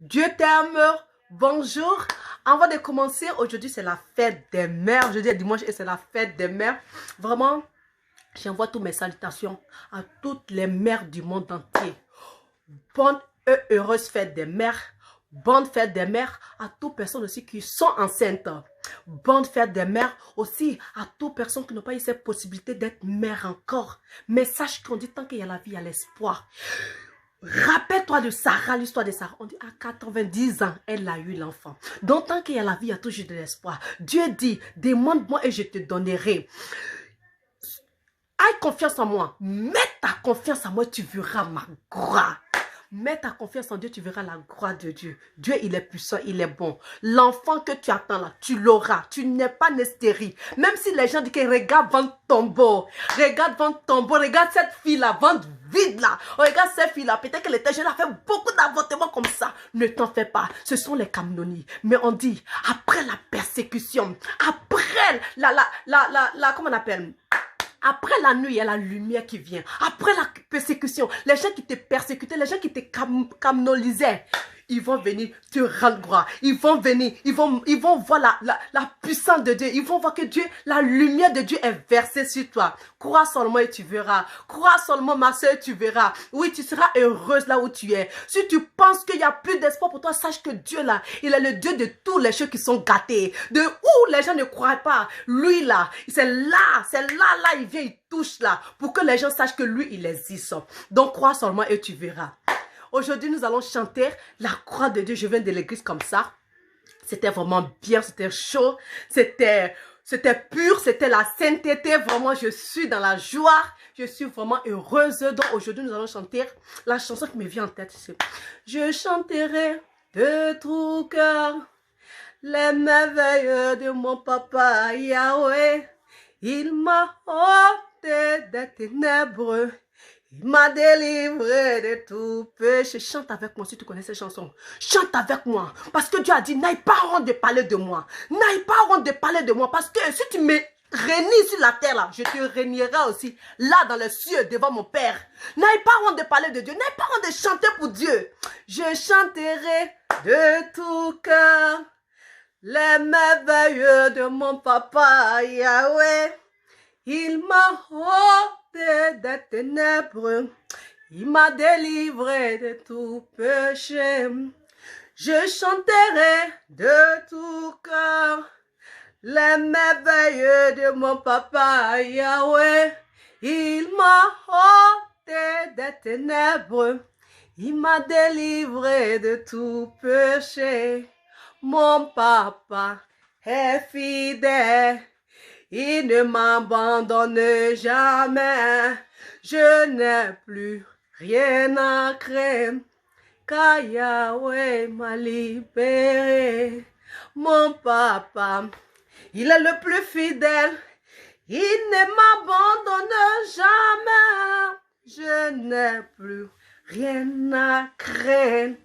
Dieu t'aime. Bonjour. Avant de commencer, aujourd'hui c'est la fête des mères. Jeudi et dimanche et c'est la fête des mères. Vraiment, j'envoie toutes mes salutations à toutes les mères du monde entier. Bonne et heureuse fête des mères. Bonne fête des mères à toutes personnes aussi qui sont enceintes. Bonne fête des mères aussi à toutes personnes qui n'ont pas eu cette possibilité d'être mère encore. Mais sache qu'on dit tant qu'il y a la vie, il y a l'espoir. Rappelle-toi de Sarah, l'histoire de Sarah. On dit à 90 ans, elle a eu l'enfant. Donc tant qu'il y a la vie, il y a toujours de l'espoir. Dieu dit, demande-moi et je te donnerai. Aie confiance en moi. Mets ta confiance en moi, tu verras ma gloire. Mets ta confiance en Dieu, tu verras la gloire de Dieu. Dieu, il est puissant, il est bon. L'enfant que tu attends là, tu l'auras. Tu n'es pas né stérile. Même si les gens disent que regarde vendre tombeau. Regarde vendre tombeau. Regarde cette fille là, vendre vide là. Regarde cette fille là. Peut-être qu'elle était jeune, elle a fait beaucoup d'avortements comme ça. Ne t'en fais pas. Ce sont les calomnies. Mais on dit, après la persécution, après comment on appelle? Après la nuit, il y a la lumière qui vient. Après la persécution, les gens qui te persécutaient, les gens qui te camnolisaient, ils vont venir te rendre gloire. Ils vont venir, ils vont voir la puissance de Dieu. Ils vont voir que Dieu, la lumière de Dieu est versée sur toi. Crois seulement et tu verras. Crois seulement ma soeur et tu verras. Oui, tu seras heureuse là où tu es. Si tu penses qu'il n'y a plus d'espoir pour toi, sache que Dieu là, il est le Dieu de tous les choses qui sont gâtées. De où les gens ne croient pas. Lui là, c'est là, il vient, il touche là. Pour que les gens sachent que lui, il existe. Donc crois seulement et tu verras. Aujourd'hui, nous allons chanter la croix de Dieu. Je viens de l'église comme ça. C'était vraiment bien, c'était chaud, c'était pur, c'était la sainteté. Vraiment, je suis dans la joie. Je suis vraiment heureuse. Donc aujourd'hui, nous allons chanter la chanson qui me vient en tête. Je chanterai de tout cœur les merveilles de mon papa Yahweh. Il m'a ôté des ténèbres. Il m'a délivré de tout péché. Chante avec moi si tu connais cette chanson. Chante avec moi. Parce que Dieu a dit, n'aille pas honte de parler de moi. N'aille pas honte de parler de moi. Parce que si tu me régnis sur la terre là, je te régnerai aussi là dans les cieux devant mon Père. N'aille pas honte de parler de Dieu. N'aille pas honte de chanter pour Dieu. Je chanterai de tout cœur les merveilles de mon papa Yahweh. Il m'a ôté des ténèbres, il m'a délivré de tout péché. Je chanterai de tout cœur les merveilles de mon papa Yahweh. Il m'a ôté des ténèbres, il m'a délivré de tout péché. Mon papa est fidèle. Il ne m'abandonne jamais. Je n'ai plus rien à craindre. Car Yahweh m'a libéré. Mon papa, il est le plus fidèle. Il ne m'abandonne jamais. Je n'ai plus rien à craindre.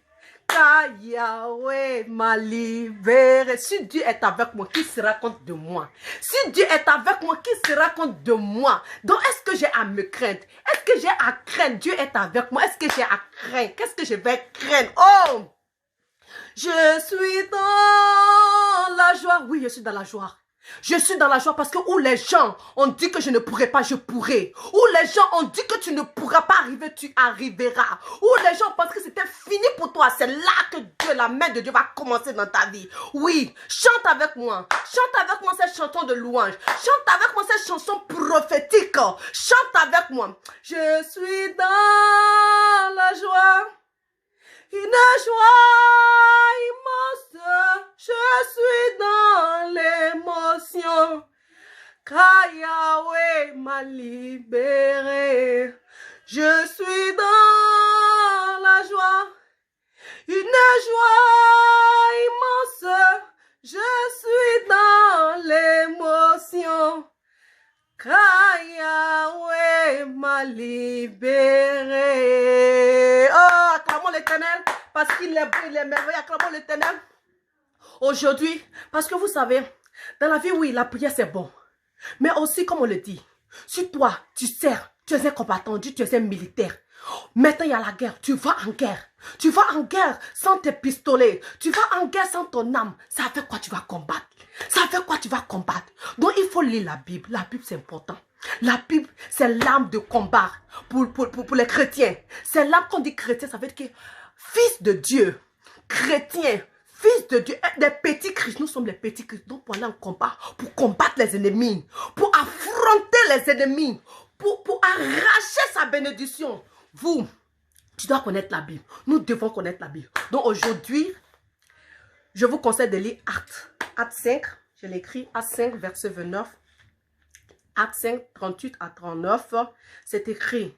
Car Yahweh m'a libéré. Si Dieu est avec moi, qui sera contre de moi? Si Dieu est avec moi, qui sera contre de moi? Donc, est-ce que j'ai à me craindre? Est-ce que j'ai à craindre? Dieu est avec moi. Est-ce que j'ai à craindre? Qu'est-ce que je vais craindre? Oh! Je suis dans la joie. Oui, je suis dans la joie. Je suis dans la joie parce que où les gens ont dit que je ne pourrais pas, je pourrai. Où les gens ont dit que tu ne pourras pas arriver, tu arriveras. Où les gens pensent que c'était fini pour toi, c'est là que Dieu, la main de Dieu va commencer dans ta vie. Oui, chante avec moi. Chante avec moi cette chanson de louange. Chante avec moi cette chanson prophétique. Chante avec moi. Je suis dans la joie. Une joie immense, je suis dans l'émotion, car Yahweh m'a libéré. Je suis dans la joie, une joie immense, je suis dans l'émotion, car Yahweh m'a libéré. Oh, acclamons l'Éternel, parce qu'il est beau, il est merveilleux. Acclamons l'Éternel. Aujourd'hui, parce que vous savez, dans la vie, oui, la prière c'est bon. Mais aussi, comme on le dit, si toi, tu sers, tu es un combattant, tu es un militaire, Maintenant, il y a la guerre. Tu vas en guerre. Tu vas en guerre sans tes pistolets. Tu vas en guerre sans ton âme. Ça fait quoi tu vas combattre? Ça fait quoi tu vas combattre? Donc, il faut lire la Bible. La Bible, c'est important. La Bible, c'est l'arme de combat pour les chrétiens. C'est l'arme qu'on dit chrétien. Ça veut dire que fils de Dieu, chrétien, fils de Dieu, des petits Christ. Nous sommes les petits Christ. Donc, pour aller en combat, pour combattre les ennemis, pour affronter les ennemis, pour arracher sa bénédiction. Vous, tu dois connaître la Bible. Nous devons connaître la Bible. Donc aujourd'hui, je vous conseille de lire Acte 5. Je l'écris, Acte 5, verset 29. Acte 5, 38 à 39. C'est écrit.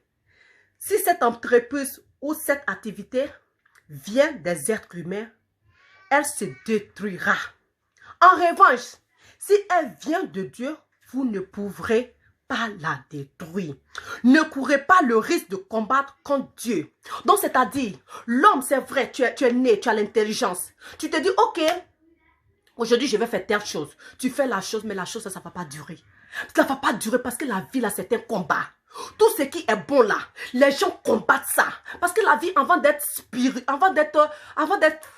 Si cette entreprise ou cette activité vient des êtres humains, elle se détruira. En revanche, si elle vient de Dieu, vous ne pourrez pas la détruire. Ne courez pas le risque de combattre contre Dieu. Donc, c'est-à-dire, l'homme, c'est vrai, tu es né, tu as l'intelligence. Tu te dis, ok, aujourd'hui, je vais faire telle chose. Tu fais la chose, mais la chose, ça ne va pas durer. Ça ne va pas durer parce que la vie, là, c'est un combat. Tout ce qui est bon là, les gens combattent ça. Parce que la vie, avant d'être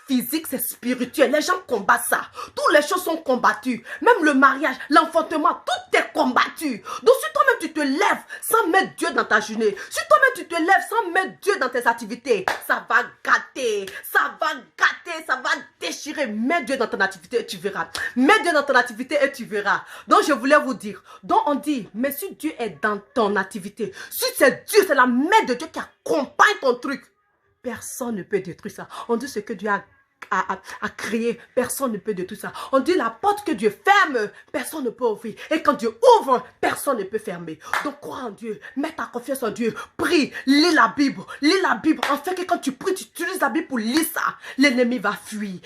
physique, c'est spirituel. Les gens combattent ça. Toutes les choses sont combattues. Même le mariage, l'enfantement, tout est combattu. Donc si toi-même tu te lèves sans mettre Dieu dans ta journée, si toi-même tu te lèves sans mettre Dieu dans tes activités, ça va gâter, ça va déchirer. Mets Dieu dans ton activité et tu verras. Mets Dieu dans ton activité et tu verras. Donc je voulais vous dire, donc on dit, mais si Dieu est dans ton activité, si c'est Dieu, c'est la main de Dieu qui accompagne ton truc, personne ne peut détruire ça. On dit ce que Dieu a créé, personne ne peut détruire ça. On dit la porte que Dieu ferme, personne ne peut ouvrir. Et quand Dieu ouvre, personne ne peut fermer. Donc crois en Dieu, mets ta confiance en Dieu, prie, lis la Bible, en fait que quand tu pries, tu utilises la Bible pour lire ça. L'ennemi va fuir,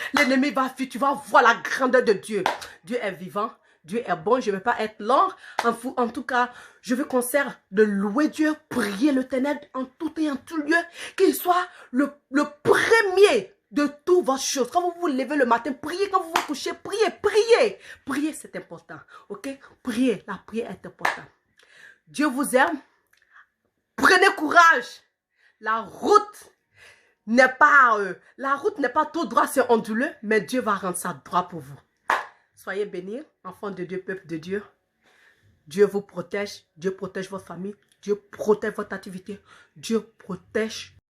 tu vas voir la grandeur de Dieu. Dieu est vivant. Dieu est bon, je ne vais pas être lent. En tout cas, je veux qu'on sert de louer Dieu, prier l'Éternel en tout et en tout lieu, qu'il soit le premier de toutes vos choses. Quand vous vous levez le matin, priez. Quand vous vous couchez, priez. Priez, c'est important. Ok? Priez, la prière est importante. Dieu vous aime. Prenez courage. La route n'est pas tout droit, c'est onduleux, mais Dieu va rendre ça droit pour vous. Soyez bénis, enfants de Dieu, peuple de Dieu. Dieu vous protège. Dieu protège votre famille. Dieu protège votre activité. Dieu protège